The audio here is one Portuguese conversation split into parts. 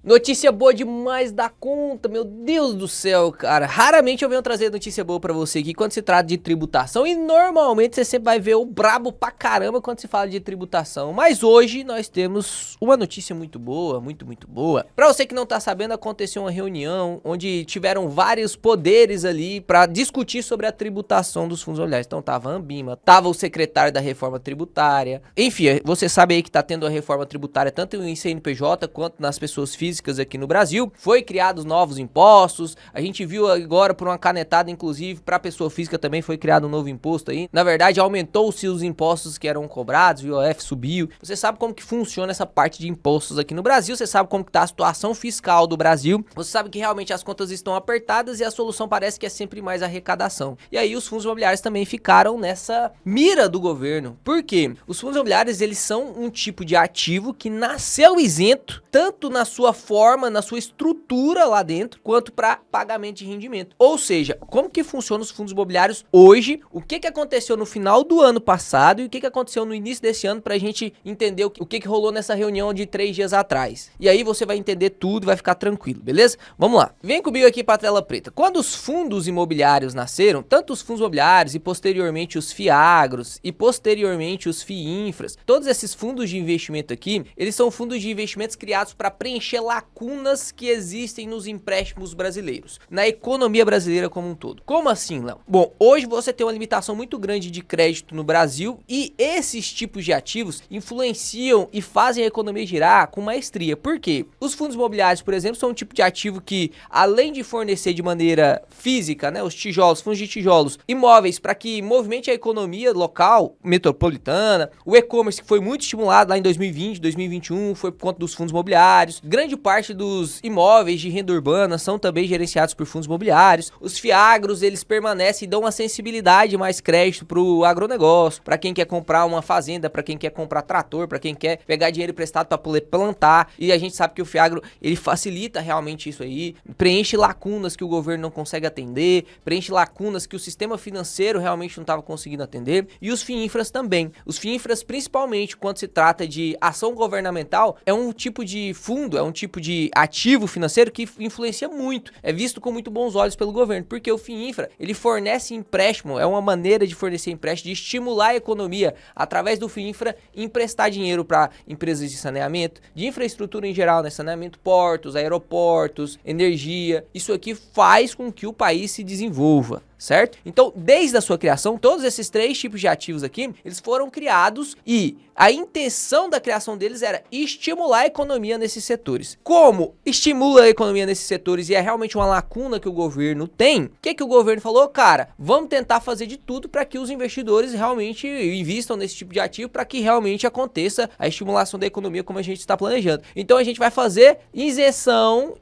Notícia boa demais da conta, meu Deus do céu, cara. Raramente eu venho trazer notícia boa pra você aqui quando se trata de tributação e normalmente você sempre vai ver o brabo pra caramba quando se fala de tributação. Mas hoje nós temos uma notícia muito boa, muito boa. Pra você que não tá sabendo, aconteceu uma reunião onde tiveram vários poderes ali pra discutir sobre a tributação dos fundos imobiliários. Então tava a Anbima, tava o secretário da reforma tributária. Enfim, você sabe aí que tá tendo a reforma tributária tanto em CNPJ quanto nas pessoas físicas aqui no Brasil. Foi criados novos impostos. A gente viu agora por uma canetada, inclusive, para pessoa física também foi criado um novo imposto aí. Na verdade, aumentou-se os impostos que eram cobrados, o IOF subiu. Você sabe como que funciona essa parte de impostos aqui no Brasil, você sabe como que tá a situação fiscal do Brasil. Você sabe que realmente as contas estão apertadas e a solução parece que é sempre mais arrecadação. E aí os fundos imobiliários também ficaram nessa mira do governo. Por quê? Os fundos imobiliários, eles são um tipo de ativo que nasceu isento, tanto na sua forma, na sua estrutura lá dentro, quanto para pagamento de rendimento. Ou seja, como que funcionam os fundos imobiliários hoje, o que aconteceu no final do ano passado e o que aconteceu no início desse ano, pra gente entender o que rolou nessa reunião de 3 dias atrás. E aí você vai entender tudo e vai ficar tranquilo, beleza? Vamos lá. Vem comigo aqui pra tela preta. Quando os fundos imobiliários nasceram, tanto os fundos imobiliários e posteriormente os FIAGROS e posteriormente os FIINFRAs, todos esses fundos de investimento aqui, eles são fundos de investimentos criados para preencher lacunas que existem nos empréstimos brasileiros, na economia brasileira como um todo. Como assim, Léo? Bom, hoje você tem uma limitação muito grande de crédito no Brasil e esses tipos de ativos influenciam e fazem a economia girar com maestria. Por quê? Os fundos imobiliários, por exemplo, são um tipo de ativo que, além de fornecer de maneira física, né, os tijolos, fundos de tijolos, imóveis para que movimente a economia local, metropolitana, o e-commerce que foi muito estimulado lá em 2020, 2021, foi por conta dos fundos imobiliários. Grande parte dos imóveis de renda urbana são também gerenciados por fundos imobiliários. Os FIAGROS, eles permanecem e dão uma sensibilidade mais crédito pro agronegócio, para quem quer comprar uma fazenda, para quem quer comprar trator, para quem quer pegar dinheiro emprestado para poder plantar. E a gente sabe que o FIAGRO, ele facilita realmente isso aí, preenche lacunas que o governo não consegue atender, preenche lacunas que o sistema financeiro realmente não estava conseguindo atender. E os FIINFRAs também. Os FIINFRAs, principalmente quando se trata de ação governamental, é um tipo de fundo, é um tipo de ativo financeiro que influencia muito, é visto com muito bons olhos pelo governo, porque o FIINFRA, ele fornece empréstimo, é uma maneira de fornecer empréstimo, de estimular a economia, através do FIINFRA, emprestar dinheiro para empresas de saneamento, de infraestrutura em geral, né, saneamento, portos, aeroportos, energia. Isso aqui faz com que o país se desenvolva, certo? Então, desde a sua criação, todos esses 3 tipos de ativos aqui, eles foram criados e a intenção da criação deles era estimular a economia nesses setores. Como estimula a economia nesses setores e é realmente uma lacuna que o governo tem, o que o governo falou? Cara, vamos tentar fazer de tudo para que os investidores realmente invistam nesse tipo de ativo, para que realmente aconteça a estimulação da economia como a gente está planejando. Então a gente vai fazer isenção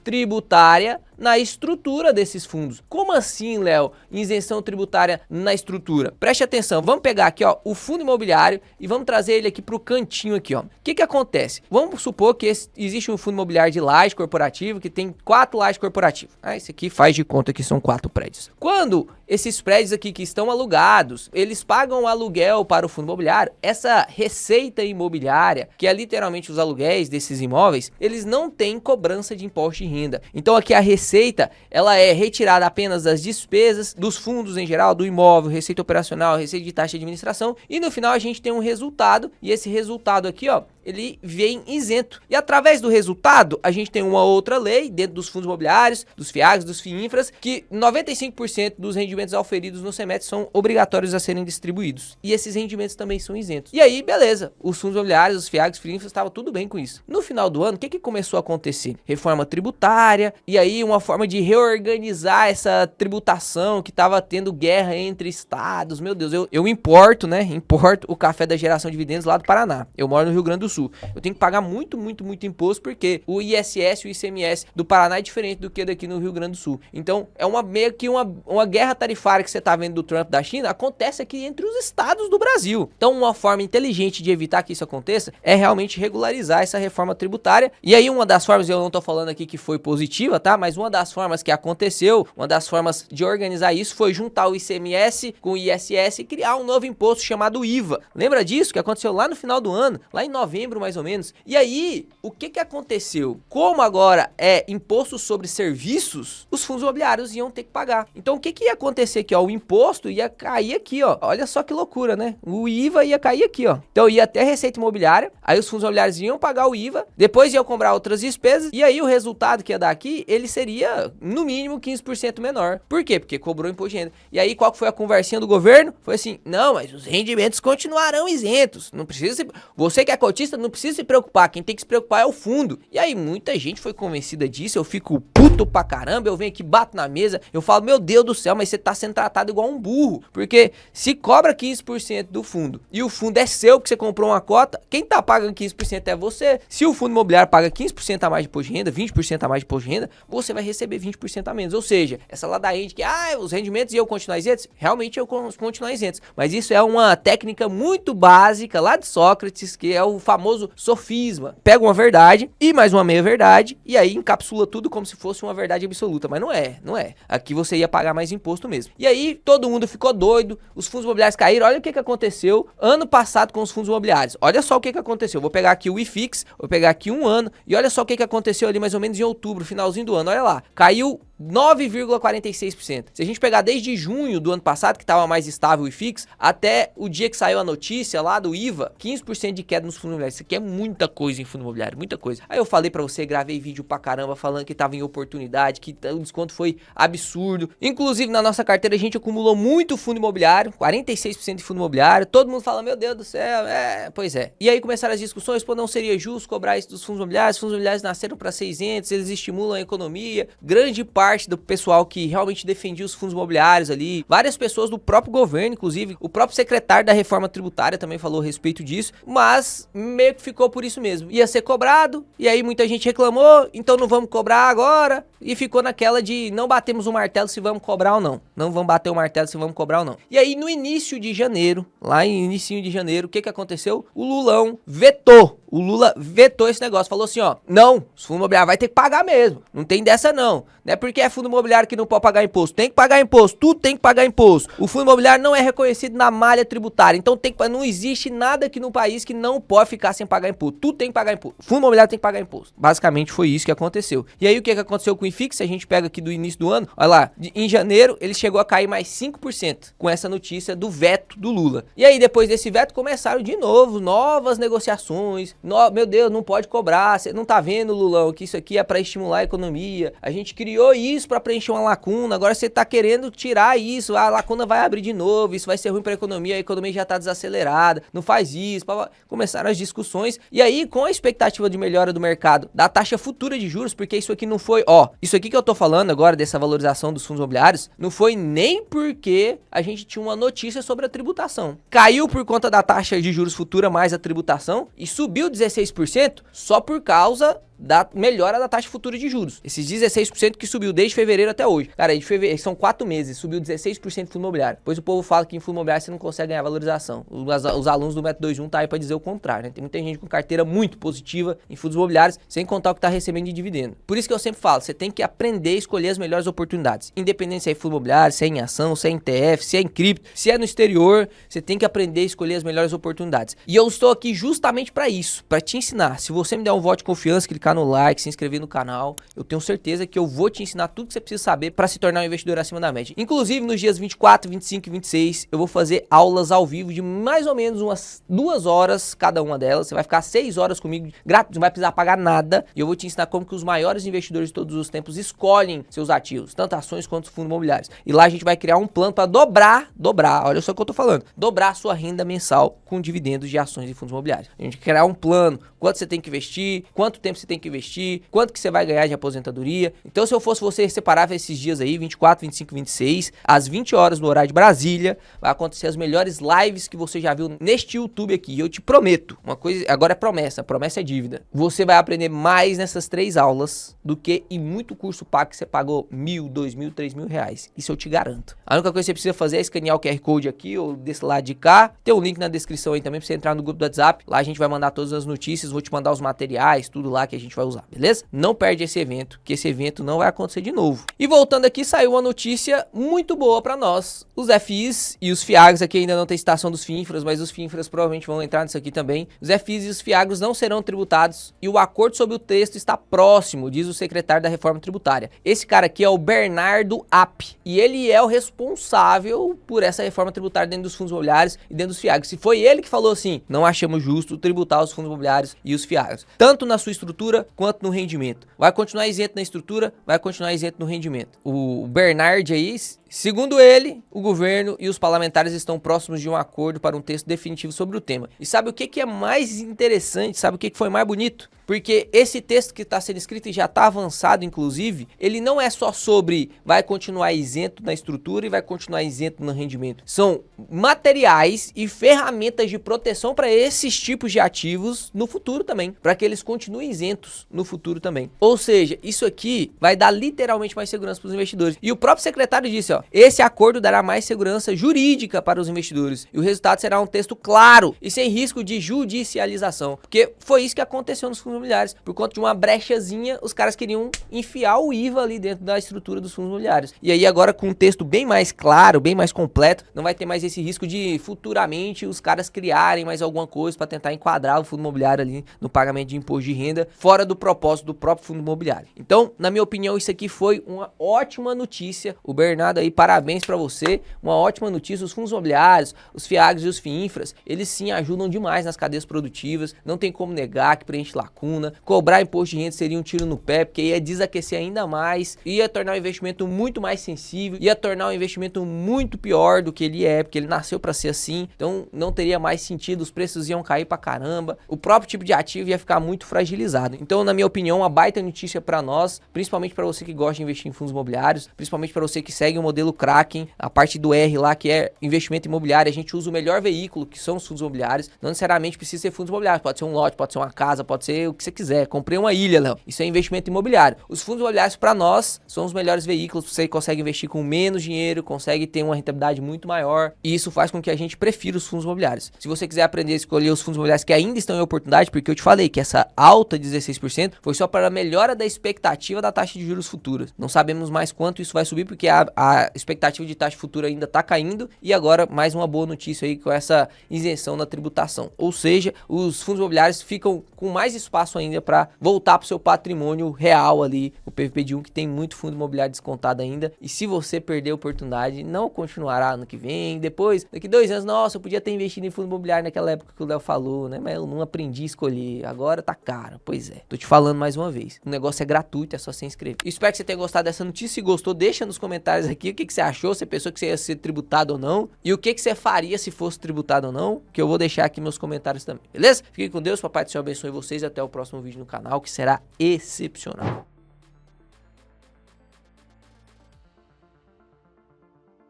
tributária na estrutura desses fundos. Como assim, Léo? Isenção tributária na estrutura. Preste atenção, vamos pegar aqui, ó, o fundo imobiliário e vamos trazer ele aqui pro cantinho aqui, ó. O que acontece? Vamos supor que existe um fundo imobiliário de laje corporativo que tem 4 lajes corporativas. Esse aqui faz de conta que são 4 prédios. Quando esses prédios aqui que estão alugados, eles pagam aluguel para o fundo imobiliário, essa receita imobiliária, que é literalmente os aluguéis desses imóveis, eles não têm cobrança de imposto de renda. Então aqui a receita, ela é retirada apenas das despesas, dos fundos em geral, do imóvel, receita operacional, receita de taxa de administração, e no final a gente tem um resultado, e esse resultado aqui, ó, ele vem isento. E através do resultado, a gente tem uma outra lei dentro dos fundos imobiliários, dos FIAGs, dos FIINFRAs, que 95% dos rendimentos auferidos no semestre são obrigatórios a serem distribuídos. E esses rendimentos também são isentos. E aí, beleza, os fundos imobiliários, os FIAGs, os FIINFRAs, estavam tudo bem com isso. No final do ano, o que começou a acontecer? Reforma tributária, e aí uma forma de reorganizar essa tributação que estava tendo guerra entre estados. Meu Deus, eu importo, né? Importo o café da geração de dividendos lá do Paraná. Eu moro no Rio Grande do Sul. Eu tenho que pagar muito imposto, porque o ISS e o ICMS do Paraná é diferente do que daqui no Rio Grande do Sul. Então, é meio que uma guerra tarifária que você tá vendo do Trump da China, acontece aqui entre os estados do Brasil. Então, uma forma inteligente de evitar que isso aconteça é realmente regularizar essa reforma tributária. E aí, uma das formas, eu não tô falando aqui que foi positiva, tá? Mas uma das formas que aconteceu, uma das formas de organizar isso foi juntar o ICMS com o ISS e criar um novo imposto chamado IVA. Lembra disso? Que aconteceu lá no final do ano, lá em novembro novembro, mais ou menos. E aí, o que aconteceu? Como agora é imposto sobre serviços, os fundos imobiliários iam ter que pagar. Então, o que ia acontecer aqui, ó? O imposto ia cair aqui, ó. Olha só que loucura, né? O IVA ia cair aqui, ó. Então, ia até Receita Imobiliária, aí os fundos imobiliários iam pagar o IVA, depois iam cobrar outras despesas, e aí o resultado que ia dar aqui, ele seria, no mínimo, 15% menor. Por quê? Porque cobrou imposto de renda. E aí, qual que foi a conversinha do governo? Foi assim, não, mas os rendimentos continuarão isentos. Não precisa se... Você que é cotista, não precisa se preocupar. Quem tem que se preocupar é o fundo. E aí, muita gente foi convencida disso, eu fico puto pra caramba, eu venho aqui, bato na mesa, eu falo, meu Deus do céu, mas você tá sendo tratado igual um burro. Porque se cobra 15% do fundo, e o fundo é seu, que você comprou uma cota, quem tá pagando 15% é você. Se o fundo imobiliário paga 15% a mais de imposto de renda, 20% a mais de imposto de renda, você vai receber 20% a menos. Ou seja, essa ladainha de que, os rendimentos iam continuar isentos, realmente eu continuar isentos. Mas isso é uma técnica muito básica lá de Sócrates, que é o famoso sofisma. Pega uma verdade e mais uma meia verdade, e aí encapsula tudo como se fosse uma verdade absoluta. Mas não é. Aqui você ia pagar mais imposto mesmo. E aí todo mundo ficou doido, os fundos imobiliários caíram. Olha o que aconteceu ano passado com os fundos imobiliários. Olha só o que aconteceu. Vou pegar aqui o IFIX, vou pegar aqui um ano, e olha só o que aconteceu ali mais ou menos em outubro, finalzinho do ano. Olha lá, caiu 9,46%. Se a gente pegar desde junho do ano passado, que estava mais estável o IFIX, até o dia que saiu a notícia lá do IVA, 15% de queda nos fundos imobiliários. Isso aqui é muita coisa em fundo imobiliário, muita coisa. Aí eu falei pra você, gravei vídeo pra caramba falando que tava em oportunidade, que o desconto foi absurdo. Inclusive na nossa carteira a gente acumulou muito fundo imobiliário, 46% de fundo imobiliário. Todo mundo fala, meu Deus do céu, pois é. E aí começaram as discussões, pô, não seria justo cobrar isso dos fundos imobiliários? Os fundos imobiliários nasceram pra ser isentos, eles estimulam a economia. Grande parte do pessoal que realmente defendia os fundos imobiliários ali, várias pessoas do próprio governo, inclusive o próprio secretário da reforma tributária também falou a respeito disso, mas meio que ficou por isso mesmo. Ia ser cobrado, e aí muita gente reclamou, então não vamos cobrar agora, e ficou naquela de não batemos o martelo se vamos cobrar ou não. Não vamos bater o martelo se vamos cobrar ou não. E aí no início de janeiro, lá em inicinho de janeiro, o que aconteceu? O Lulão vetou. O Lula vetou esse negócio, falou assim, ó, não, os fundos imobiliários vai ter que pagar mesmo, não tem dessa não é porque é fundo imobiliário que não pode pagar imposto, tem que pagar imposto, tudo tem que pagar imposto. O fundo imobiliário não é reconhecido na malha tributária, então não existe nada aqui no país que não pode ficar sem pagar imposto, tudo tem que pagar imposto, o fundo imobiliário tem que pagar imposto. Basicamente foi isso que aconteceu. E aí o que aconteceu com o IFIX, se a gente pega aqui do início do ano, olha lá, em janeiro ele chegou a cair mais 5% com essa notícia do veto do Lula. E aí depois desse veto começaram de novo, novas negociações, meu Deus, não pode cobrar, você não tá vendo, Lulão, que isso aqui é para estimular a economia, a gente criou isso para preencher uma lacuna, agora você tá querendo tirar isso, a lacuna vai abrir de novo, isso vai ser ruim para a economia já tá desacelerada, não faz isso, começaram as discussões, e aí com a expectativa de melhora do mercado, da taxa futura de juros, porque isso aqui não foi, isso aqui que eu tô falando agora, dessa valorização dos fundos imobiliários, não foi nem porque a gente tinha uma notícia sobre a tributação, caiu por conta da taxa de juros futura mais a tributação, e subiu 16% só por causa da melhora da taxa futura de juros. Esses 16% que subiu desde fevereiro até hoje. Cara, de fevereiro, são 4 meses, subiu 16% de fundo imobiliário. Depois o povo fala que em fundo imobiliário você não consegue ganhar valorização. Os alunos do Método 21 tá aí pra dizer o contrário, né? Tem muita gente com carteira muito positiva em fundos imobiliários, sem contar o que tá recebendo de dividendo. Por isso que eu sempre falo, você tem que aprender a escolher as melhores oportunidades. Independente se é em fundo imobiliário, se é em ação, se é em ETF, se é em cripto, se é no exterior, você tem que aprender a escolher as melhores oportunidades. E eu estou aqui justamente pra isso, pra te ensinar. Se você me der um voto de confiança, clicar no like, se inscrever no canal, eu tenho certeza que eu vou te ensinar tudo que você precisa saber para se tornar um investidor acima da média. Inclusive, nos dias 24, 25 e 26, eu vou fazer aulas ao vivo de mais ou menos umas 2 horas cada uma delas. Você vai ficar 6 horas comigo grátis, não vai precisar pagar nada. E eu vou te ensinar como que os maiores investidores de todos os tempos escolhem seus ativos, tanto ações quanto fundos imobiliários. E lá a gente vai criar um plano para dobrar, olha só o que eu tô falando, dobrar a sua renda mensal com dividendos de ações e fundos imobiliários. A gente vai criar um plano, quanto você tem que investir, quanto tempo você tem que investir, quanto que você vai ganhar de aposentadoria. Então, se eu fosse você, separava esses dias aí, 24, 25, 26, às 20 horas no horário de Brasília, vai acontecer as melhores lives que você já viu neste YouTube aqui. E eu te prometo, uma coisa, agora é promessa é dívida. Você vai aprender mais nessas 3 aulas do que em muito curso pago que você pagou R$1.000, R$2.000, R$3.000. Isso eu te garanto. A única coisa que você precisa fazer é escanear o QR Code aqui ou desse lado de cá. Tem um link na descrição aí também pra você entrar no grupo do WhatsApp. Lá a gente vai mandar todas as notícias, vou te mandar os materiais, tudo lá que a gente vai usar, beleza? Não perde esse evento, que esse evento não vai acontecer de novo. E voltando aqui, saiu uma notícia muito boa pra nós. Os FIs e os FIAGs, aqui ainda não tem citação dos FINFRAs, mas os FINFRAs provavelmente vão entrar nisso aqui também. Os FIs e os FIAGs não serão tributados e o acordo sobre o texto está próximo, diz o secretário da Reforma Tributária. Esse cara aqui é o Bernardo App e ele é o responsável por essa reforma tributária dentro dos fundos imobiliários e dentro dos FIAGs. Se foi ele que falou assim, não achamos justo tributar os fundos imobiliários e os FIAGs, tanto na sua estrutura quanto no rendimento. Vai continuar isento na estrutura, vai continuar isento no rendimento. O Bernard aí, segundo ele, o governo e os parlamentares estão próximos de um acordo para um texto definitivo sobre o tema. E sabe o que é mais interessante? Sabe o que foi mais bonito? Porque esse texto que está sendo escrito e já está avançado, inclusive, ele não é só sobre vai continuar isento na estrutura e vai continuar isento no rendimento. São materiais e ferramentas de proteção para esses tipos de ativos no futuro também, para que eles continuem isentos no futuro também. Ou seja, isso aqui vai dar literalmente mais segurança para os investidores. E o próprio secretário disse, ó, esse acordo dará mais segurança jurídica para os investidores e o resultado será um texto claro e sem risco de judicialização, porque foi isso que aconteceu nos fundos imobiliários. Por conta de uma brechazinha, os caras queriam enfiar o IVA ali dentro da estrutura dos fundos imobiliários. E aí agora com um texto bem mais claro, bem mais completo, não vai ter mais esse risco de futuramente os caras criarem mais alguma coisa para tentar enquadrar o fundo imobiliário ali no pagamento de imposto de renda fora do propósito do próprio fundo imobiliário. Então, na minha opinião, isso aqui foi uma ótima notícia. O Bernardo aí, parabéns para você, uma ótima notícia. Os fundos imobiliários, os FIAGs e os FINFRAs, eles sim ajudam demais nas cadeias produtivas, não tem como negar que preenche lacuna. Cobrar imposto de renda seria um tiro no pé, porque ia desaquecer ainda mais, ia tornar o investimento muito mais sensível, ia tornar o investimento muito pior do que ele é, porque ele nasceu para ser assim, então não teria mais sentido, os preços iam cair pra caramba, o próprio tipo de ativo ia ficar muito fragilizado. Então, na minha opinião, uma baita notícia para nós, principalmente para você que gosta de investir em fundos imobiliários, principalmente para você que segue o modelo Kraken, a parte do R lá, que é investimento imobiliário, a gente usa o melhor veículo, que são os fundos imobiliários, não necessariamente precisa ser fundos imobiliários, pode ser um lote, pode ser uma casa, pode ser o que você quiser, comprei uma ilha, Léo, isso é investimento imobiliário. Os fundos imobiliários para nós são os melhores veículos, você consegue investir com menos dinheiro, consegue ter uma rentabilidade muito maior, e isso faz com que a gente prefira os fundos imobiliários. Se você quiser aprender a escolher os fundos imobiliários que ainda estão em oportunidade, porque eu te falei que essa alta de 16% foi só para a melhora da expectativa da taxa de juros futuras. Não sabemos mais quanto isso vai subir, porque a expectativa de taxa futura ainda está caindo, e agora mais uma boa notícia aí com essa isenção na tributação. Ou seja, os fundos imobiliários ficam com mais espaço ainda para voltar para o seu patrimônio real ali, o PVP de 1, que tem muito fundo imobiliário descontado ainda, e se você perder a oportunidade, não continuará ano que vem, depois, daqui 2 anos, nossa, eu podia ter investido em fundo imobiliário naquela época que o Léo falou, né, mas eu não aprendi a escolher, agora tá caro. Pois é, tô te falando mais uma vez, o negócio é gratuito, é só se inscrever. Espero que você tenha gostado dessa notícia, se gostou, deixa nos comentários aqui o que você achou, se pensou que você ia ser tributado ou não, e o que você faria se fosse tributado ou não, que eu vou deixar aqui meus comentários também, beleza? Fiquem com Deus, papai do céu abençoe vocês, até o próximo vídeo no canal, que será excepcional.